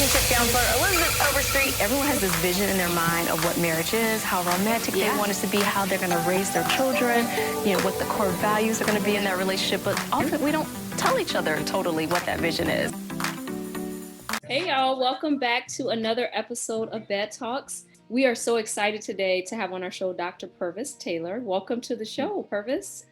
relationship counselor Elizabeth Overstreet. Everyone has this vision in their mind of what marriage is, how romantic they want it to be, how they're going to raise their children, what the core values are going to be in that relationship. But often we don't tell each other totally what that vision is. Hey y'all, welcome back to another episode of Bed Talks. We are so excited today to have on our show Dr. Pervis Taylor. Welcome to the show, Pervis.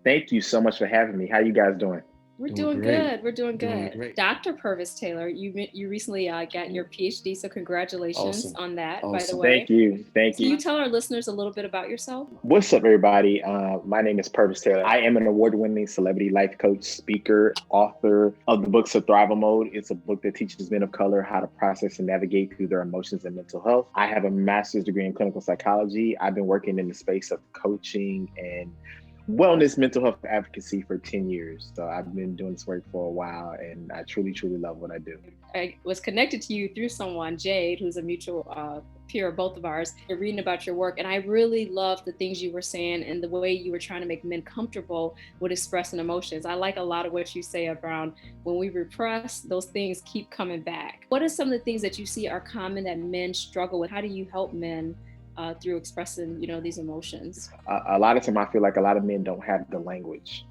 Thank you so much for having me. How you guys doing? We're doing good. We're doing good. Dr. Pervis Taylor, you recently got your PhD, so congratulations on that, by the way. Thank you. Can you tell our listeners a little bit about yourself? What's up, everybody? My name is Pervis Taylor. I am an award-winning celebrity life coach, speaker, author of the book Survival Mode. It's a book that teaches men of color how to process and navigate through their emotions and mental health. I have a master's degree in clinical psychology. I've been working in the space of coaching and wellness, mental health advocacy for 10 years. So I've been doing this work for a while, and I truly, truly love what I do. I was connected to you through someone, Jade, who's a mutual peer of both of ours. You're reading about your work, and I really loved the things you were saying and the way you were trying to make men comfortable with expressing emotions. I like a lot of what you say around when we repress, those things keep coming back. What are some of the things that you see are common that men struggle with? How do you help men through expressing, these emotions? A lot of time, I feel like a lot of men don't have the language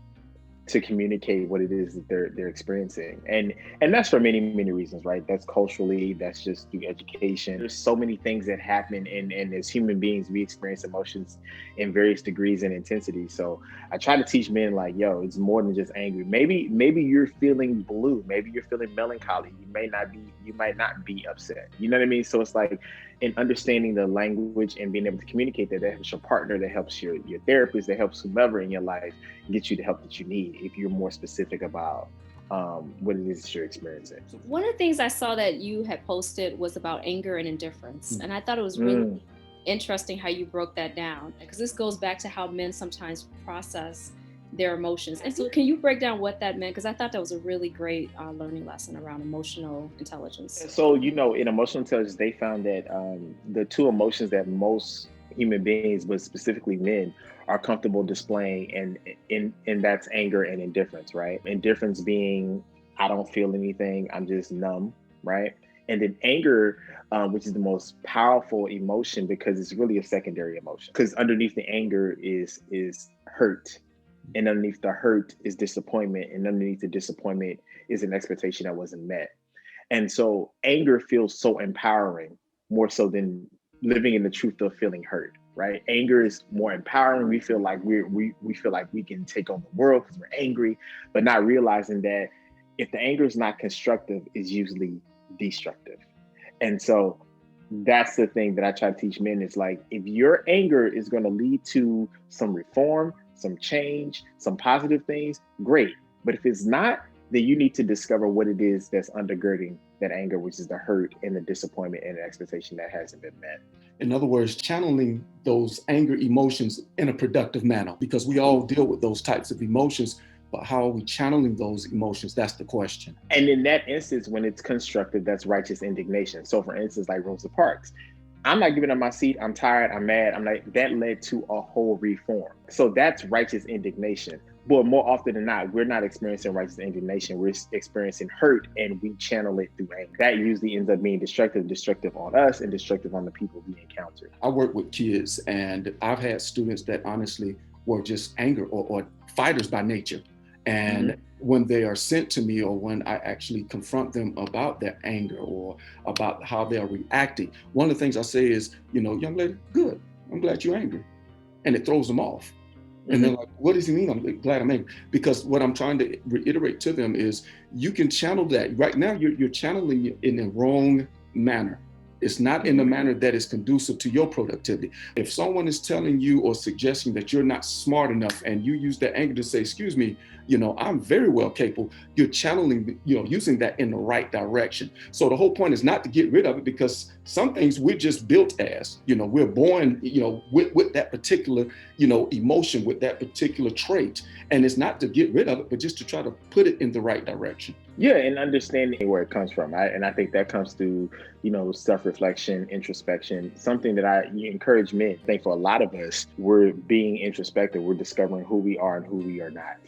to communicate what it is that they're experiencing, and that's for many reasons, right? That's culturally, that's just through education. There's so many things that happen, and as human beings, we experience emotions in various degrees and intensity. So I try to teach men, like, yo, it's more than just angry. Maybe you're feeling blue, maybe you're feeling melancholy. You might not be upset. You know what I mean? So it's like, in understanding the language and being able to communicate that helps your partner, that helps your therapist, that helps whomever in your life get you the help that you need if you're more specific about what it is that you're experiencing. One of the things I saw that you had posted was about anger and indifference. And I thought it was really interesting how you broke that down, because this goes back to how men sometimes process their emotions. And so can you break down what that meant? Because I thought that was a really great learning lesson around emotional intelligence. So, in emotional intelligence, they found that the two emotions that most human beings, but specifically men, are comfortable displaying, and that's anger and indifference, right? Indifference being, I don't feel anything, I'm just numb, right? And then anger, which is the most powerful emotion because it's really a secondary emotion. Because underneath the anger is hurt. And underneath the hurt is disappointment. And underneath the disappointment is an expectation that wasn't met. And so anger feels so empowering, more so than living in the truth of feeling hurt, right? Anger is more empowering. We feel like we feel like we can take on the world because we're angry, but not realizing that if the anger is not constructive, it's usually destructive. And so that's the thing that I try to teach men. Is like, if your anger is going to lead to some reform, some change, some positive things, great. But if it's not, then you need to discover what it is that's undergirding that anger, which is the hurt and the disappointment and the expectation that hasn't been met. In other words, channeling those anger emotions in a productive manner, because we all deal with those types of emotions, but how are we channeling those emotions? That's the question. And in that instance, when it's constructive, that's righteous indignation. So for instance, like Rosa Parks, I'm not giving up my seat. I'm tired. I'm mad. I'm like, that led to a whole reform. So that's righteous indignation. But more often than not, we're not experiencing righteous indignation. We're experiencing hurt, and we channel it through anger. That usually ends up being destructive on us and destructive on the people we encounter. I work with kids, and I've had students that honestly were just anger or fighters by nature. And when they are sent to me, or when I actually confront them about their anger or about how they're reacting, one of the things I say is, young lady, good, I'm glad you're angry. And it throws them off. And they're like, what does he mean? I'm glad I'm angry. Because what I'm trying to reiterate to them is, you can channel that. Right now, you're channeling it in the wrong manner. It's not in a manner that is conducive to your productivity. If someone is telling you or suggesting that you're not smart enough, and you use that anger to say, excuse me, I'm very well capable, you're channeling, using that in the right direction. So the whole point is not to get rid of it, because some things we're just built as, we're born, with that particular, emotion, with that particular trait. And it's not to get rid of it, but just to try to put it in the right direction. Yeah, and understanding where it comes from. And I think that comes through, self-reflection, introspection, something that I encourage men. I think for a lot of us, we're being introspective. We're discovering who we are and who we are not.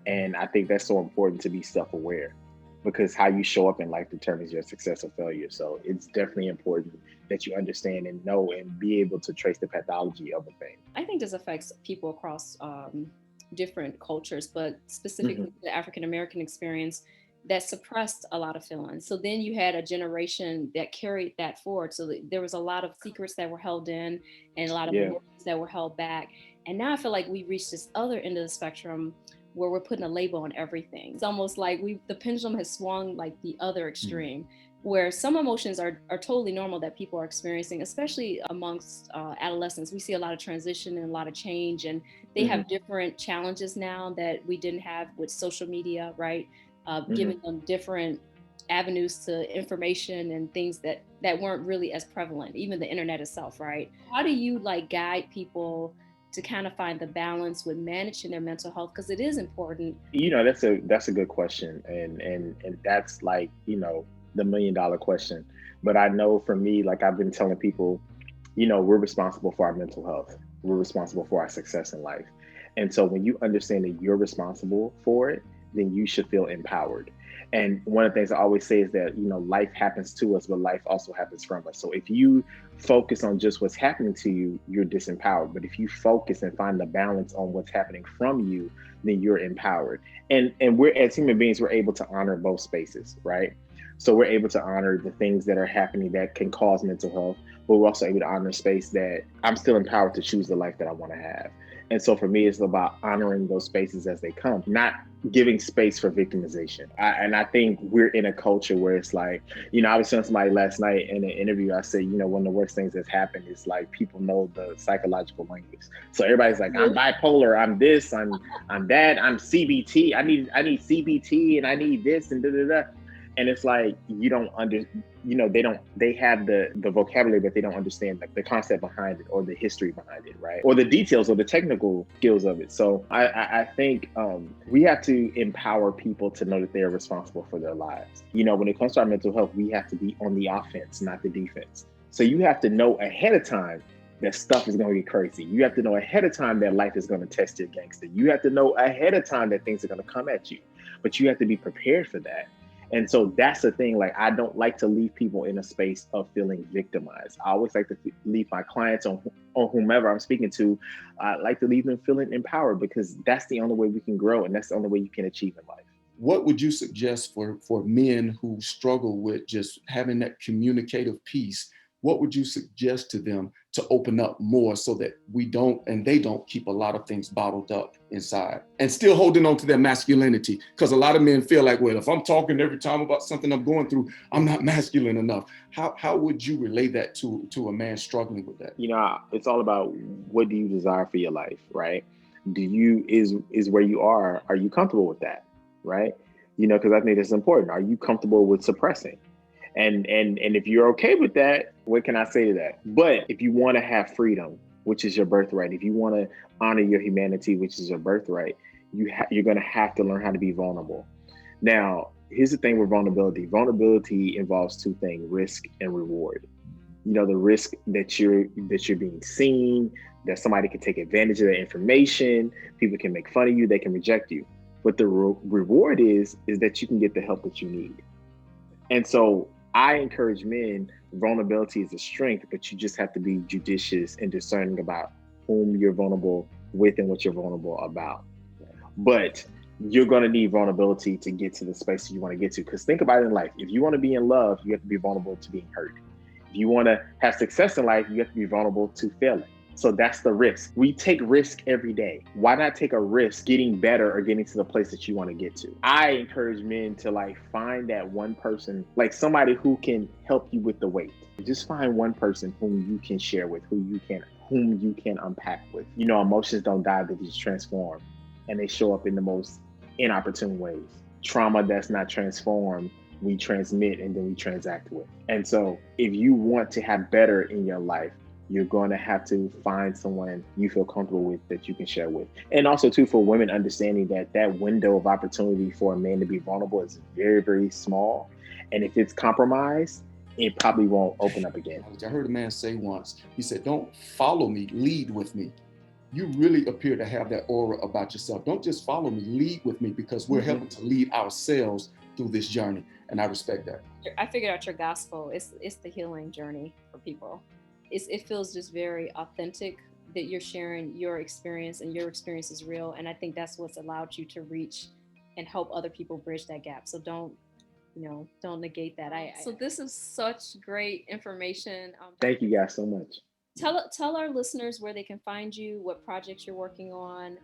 And I think that's so important, to be self-aware. because how you show up in life determines your success or failure. So it's definitely important that you understand and know and be able to trace the pathology of a thing. I think this affects people across different cultures, but Mm-hmm. specifically the African American experience that suppressed a lot of feelings. So then you had a generation that carried that forward. So there was a lot of secrets that were held in and a lot of Yeah. emotions that were held back. And now I feel like we reached this other end of the spectrum where we're putting a label on everything. It's almost like the pendulum has swung like the other extreme, where some emotions are totally normal that people are experiencing, especially amongst adolescents. We see a lot of transition and a lot of change, and they Mm-hmm. have different challenges now that we didn't have with social media, right? Mm-hmm. Giving them different avenues to information and things that weren't really as prevalent, even the internet itself, right? How do you like guide people to kind of find the balance with managing their mental health, because it is important? That's a good question, and that's like, the $1 million question. But I know for me, like I've been telling people, we're responsible for our mental health. We're responsible for our success in life. And so when you understand that you're responsible for it, then you should feel empowered. And one of the things I always say is that, life happens to us, but life also happens from us. So if you focus on just what's happening to you, you're disempowered. But if you focus and find the balance on what's happening from you, then you're empowered. And we're, as human beings, we're able to honor both spaces, right? So we're able to honor the things that are happening that can cause mental health, but we're also able to honor space that I'm still empowered to choose the life that I want to have. And so for me, it's about honoring those spaces as they come, not giving space for victimization. And I think we're in a culture where it's like, I was telling somebody last night in an interview, I said, one of the worst things that's happened is like people know the psychological language. So everybody's like, I'm bipolar, I'm this, I'm that, I'm CBT, I need CBT and I need this and da da da. And it's like you don't they have the vocabulary, but they don't understand like the concept behind it or the history behind it, right? Or the details or the technical skills of it. So I think we have to empower people to know that they are responsible for their lives. When it comes to our mental health, we have to be on the offense, not the defense. So you have to know ahead of time that stuff is going to get crazy. You have to know ahead of time that life is going to test your gangster. You have to know ahead of time that things are going to come at you, but you have to be prepared for that. And so that's the thing. Like, I don't like to leave people in a space of feeling victimized. I always like to leave my clients on whomever I'm speaking to. I like to leave them feeling empowered, because that's the only way we can grow, and that's the only way you can achieve in life. What would you suggest for men who struggle with just having that communicative piece? What would you suggest to them to open up more so that they don't keep a lot of things bottled up inside and still holding on to their masculinity? Because a lot of men feel like, well, if I'm talking every time about something I'm going through, I'm not masculine enough. How would you relay that to a man struggling with that? It's all about, what do you desire for your life, right? Is where you are you comfortable with that, right? Because I think it's important. Are you comfortable with suppressing? And if you're okay with that, what can I say to that? But if you want to have freedom, which is your birthright, if you want to honor your humanity, which is your birthright, you're going to have to learn how to be vulnerable. Now, here's the thing with vulnerability. Vulnerability involves two things: risk and reward. The risk that you're being seen, that somebody can take advantage of that information, people can make fun of you, they can reject you. But the reward is that you can get the help that you need. And so I encourage men, vulnerability is a strength, but you just have to be judicious and discerning about whom you're vulnerable with and what you're vulnerable about. But you're going to need vulnerability to get to the space you want to get to. Because think about it in life. If you want to be in love, you have to be vulnerable to being hurt. If you want to have success in life, you have to be vulnerable to failing. So that's the risk. We take risk every day. Why not take a risk getting better or getting to the place that you want to get to? I encourage men to find that one person, like somebody who can help you with the weight. Just find one person whom you can share with, whom you can unpack with. Emotions don't die, they just transform, and they show up in the most inopportune ways. Trauma that's not transformed, we transmit and then we transact with. And so if you want to have better in your life, you're going to have to find someone you feel comfortable with that you can share with. And also too, for women, understanding that window of opportunity for a man to be vulnerable is very, very small. And if it's compromised, it probably won't open up again. I heard a man say once, he said, "Don't follow me, lead with me." You really appear to have that aura about yourself. Don't just follow me, lead with me, because we're helping to lead ourselves through this journey. And I respect that. I figured out your gospel. It's the healing journey for people. It feels just very authentic that you're sharing your experience, and your experience is real. And I think that's what's allowed you to reach and help other people bridge that gap. So don't negate that. So this is such great information. Thank you guys so much. Tell our listeners where they can find you, what projects you're working on.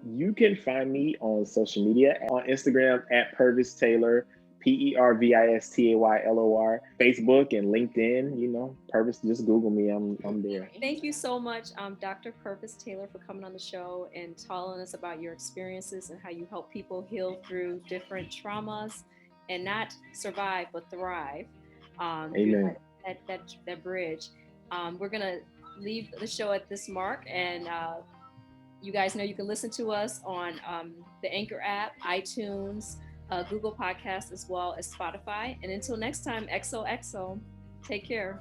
You can find me on social media on Instagram at Pervis Taylor, PervisTaylor, Facebook and LinkedIn. Pervis, just Google me. I'm there. Thank you so much, Dr. Pervis Taylor, for coming on the show and telling us about your experiences and how you help people heal through different traumas and not survive but thrive. Amen. That bridge. We're gonna leave the show at this mark, and you guys know you can listen to us on the Anchor app, iTunes, Google Podcasts, as well as Spotify. And until next time, XOXO, take care.